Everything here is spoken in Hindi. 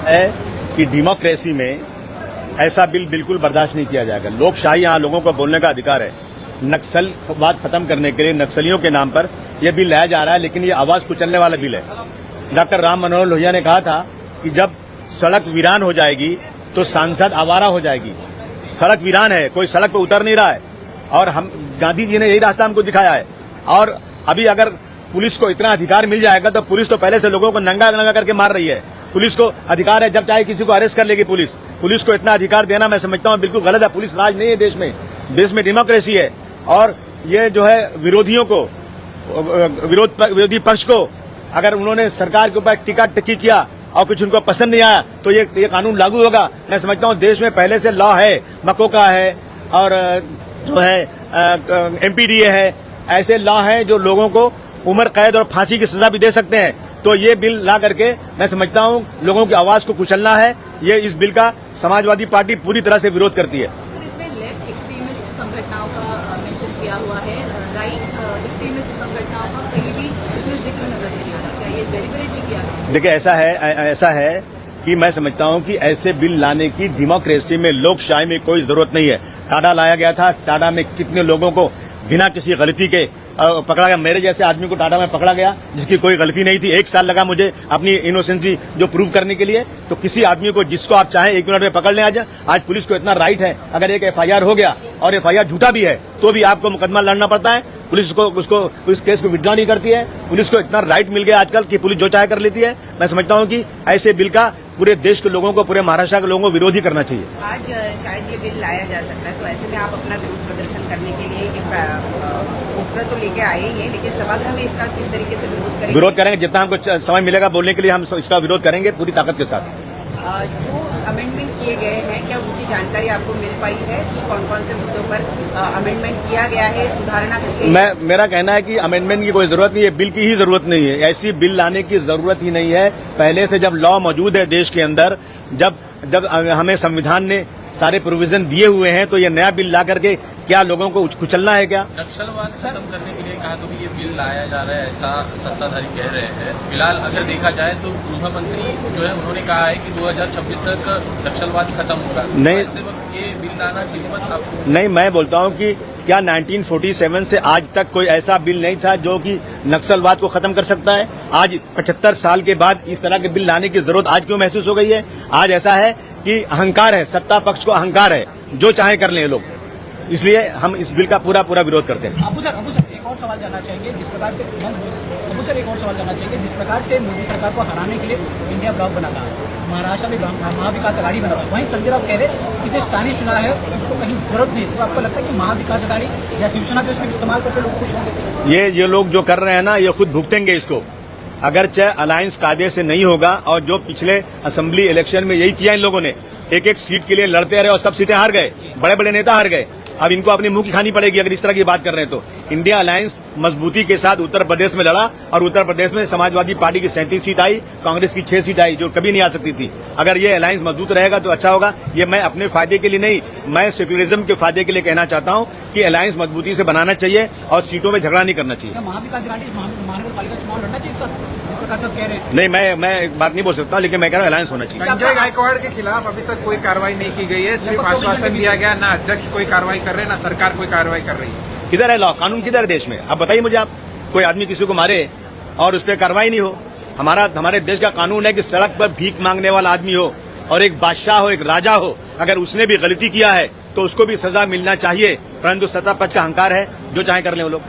है कि डेमोक्रेसी में ऐसा बिल बिल्कुल बर्दाश्त नहीं किया जाएगा। लोकशाही, यहाँ लोगों को बोलने का अधिकार है। नक्सलवाद खत्म करने के लिए नक्सलियों के नाम पर यह बिल लाया जा रहा है, लेकिन ये आवाज कुचलने वाला बिल है। डॉक्टर राम मनोहर लोहिया ने कहा था कि जब सड़क वीरान हो जाएगी तो सांसद आवारा हो जाएगी। सड़क वीरान है, कोई सड़क पर उतर नहीं रहा है, और हम गांधी जी ने यही रास्ता हमको दिखाया है। और अभी अगर पुलिस को इतना अधिकार मिल जाएगा तो पुलिस तो पहले से लोगों को नंगा नंगा करके मार रही है। पुलिस को अधिकार है, जब चाहे किसी को अरेस्ट कर लेगी पुलिस को इतना अधिकार देना मैं समझता हूं बिल्कुल गलत है। पुलिस राज नहीं है देश में डेमोक्रेसी है। और ये जो है विरोधियों को, विरोधी पक्ष को, अगर उन्होंने सरकार के ऊपर टीका टिक्की किया और कुछ उनको पसंद नहीं आया तो ये कानून लागू होगा। मैं समझता हूं देश में पहले से लॉ है, मकोका है और जो है एमपीडीए है, ऐसे लॉ हैं जो लोगों को उम्र कैद और फांसी की सजा भी दे सकते हैं। तो ये बिल ला करके मैं समझता हूं लोगों की आवाज को कुचलना है। ये इस बिल का समाजवादी पार्टी पूरी तरह से विरोध करती है। तो इसमें लेफ्ट एक्सट्रीमिस्ट संगठनों का मेंशन किया हुआ है, राइट एक्सट्रीमिस्ट संगठनों का कहीं भी इसमें जिक्र नजर नहीं आ रहा। क्या ये डेलिबरेटली किया गया? देखिए ऐसा है कि मैं समझता हूं कि ऐसे बिल लाने की डेमोक्रेसी में, लोकशाही में कोई जरूरत नहीं है। टाडा लाया गया था, टाडा में कितने लोगों को बिना किसी गलती के पकड़ा गया। मेरे जैसे आदमी को टाटा में पकड़ा गया जिसकी कोई गलती नहीं थी। 1 साल लगा मुझे अपनी इनोसेंसी जो प्रूव करने के लिए। तो किसी आदमी को जिसको आप चाहें 1 मिनट में पकड़ लें। आज पुलिस को इतना राइट है, अगर एक एफआईआर हो गया और एफआईआर झूठा भी है तो भी आपको मुकदमा लड़ना पड़ता है। पुलिस को उस केस को विड्रॉ नहीं करती है। पुलिस को इतना राइट मिल गया आजकल कि पुलिस जो चाहे कर लेती है। मैं समझता हूं कि ऐसे बिल का पूरे देश के लोगों को, पूरे महाराष्ट्र के लोगों को विरोध ही करना चाहिए। आज शायद ये बिल लाया जा सकता है, तो ऐसे में आप अपना विरोध प्रदर्शन करने के लिए ये पोस्टर तो लेके आए ही हैं, लेकिन सभागृह में इसका किस तरीके से विरोध करेंगे? जितना हमको समय मिलेगा बोलने के लिए हम इसका विरोध करेंगे पूरी ताकत के साथ। जो अमेंडमेंट किए गए हैं, क्या उनकी जानकारी आपको मिल पाई है कि कौन कौन से मुद्दों पर अमेंडमेंट किया गया है, सुधारणा करके? मेरा कहना है कि अमेंडमेंट की कोई जरूरत नहीं है, बिल की ही जरूरत नहीं है। ऐसी बिल लाने की जरूरत ही नहीं है। पहले से जब लॉ मौजूद है देश के अंदर, जब हमें संविधान ने सारे प्रोविजन दिए हुए हैं, तो ये नया बिल ला करके क्या लोगों को कुचलना है क्या? नक्सलवाद खत्म करने के लिए कहा तो भी ये बिल लाया जा रहा है, ऐसा सत्ताधारी कह रहे हैं। फिलहाल अगर देखा जाए तो गृह मंत्री जो है उन्होंने कहा है कि 2026 तक नक्सलवाद खत्म होगा। नहीं, ऐसे वक्त ये बिल लाना खिदमत आपको? नहीं, मैं बोलता हूं कि क्या 1947 से आज तक कोई ऐसा बिल नहीं था जो कि नक्सलवाद को खत्म कर सकता है? आज 75 साल के बाद इस तरह के बिल लाने की जरूरत आज क्यों महसूस हो गई है? आज ऐसा है कि अहंकार है, सत्ता पक्ष को अहंकार है, जो चाहे कर लें लोग। इसलिए हम इस बिल का पूरा पूरा विरोध करते हैं। अबू सर एक और सवाल जानना चाहेंगे जिस प्रकार से मोदी सरकार को हराने के लिए इंडिया ब्लॉक बना था, महाराष्ट्र में महाविकास अघाड़ी बना था, वहीं संजय राउत कह रहे कि जो स्थानीय चुनाव है उसको कहीं जरूरत नहीं। तो आपको लगता है कि महाविकास अघाड़ी या शिवसेना पे उसका इस्तेमाल करके लोग कुछ होंगे? ये लोग जो कर रहे हैं ना, ये खुद भुगतेंगे इसको। अगर चाहे अलायंस कायदे से नहीं होगा, और जो पिछले असेंबली इलेक्शन में यही किया इन लोगों ने, एक सीट के लिए लड़ते रहे और सब सीटें हार गए, बड़े बड़े नेता हार गए। अब इनको अपनी मुंह की खानी पड़ेगी अगर इस तरह की बात कर रहे हैं तो। इंडिया अलायंस मजबूती के साथ उत्तर प्रदेश में लड़ा और उत्तर प्रदेश में समाजवादी पार्टी की 37 सीट आई, कांग्रेस की 6 सीट आई, जो कभी नहीं आ सकती थी। अगर ये अलायंस मजबूत रहेगा तो अच्छा होगा। ये मैं अपने फायदे के लिए नहीं, मैं सेक्युलरिज्म के फायदे के लिए कहना चाहता हूं कि अलायंस मजबूती से बनाना चाहिए और सीटों में झगड़ा नहीं करना चाहिए। महाविकास अघाड़ी महानगरपालिका चुनाव लड़ना चाहिए सब कह रहे हैं। नहीं, मैं एक बात नहीं बोल सकता, लेकिन मैं कह रहा हूँ अलायंस होना चाहिए। संजय गायकवाड़ के खिलाफ अभी तक कोई कार्रवाई नहीं की गई है, सिर्फ आश्वासन दिया गया। ना अध्यक्ष कोई कार्रवाई कर रहे हैं, ना सरकार कोई कार्रवाई कर रही है। किधर है लॉ, कानून किधर है देश में? अब बताइए मुझे आप। कोई आदमी किसी को मारे और उस पर कार्रवाई नहीं हो। हमारे देश का कानून है कि सड़क पर भीख मांगने वाला आदमी हो और एक बादशाह हो, एक राजा हो, अगर उसने भी गलती किया है तो उसको भी सजा मिलना चाहिए। परंतु सत्ता पक्ष का अहंकार है, जो चाहे कर ले वो लोग।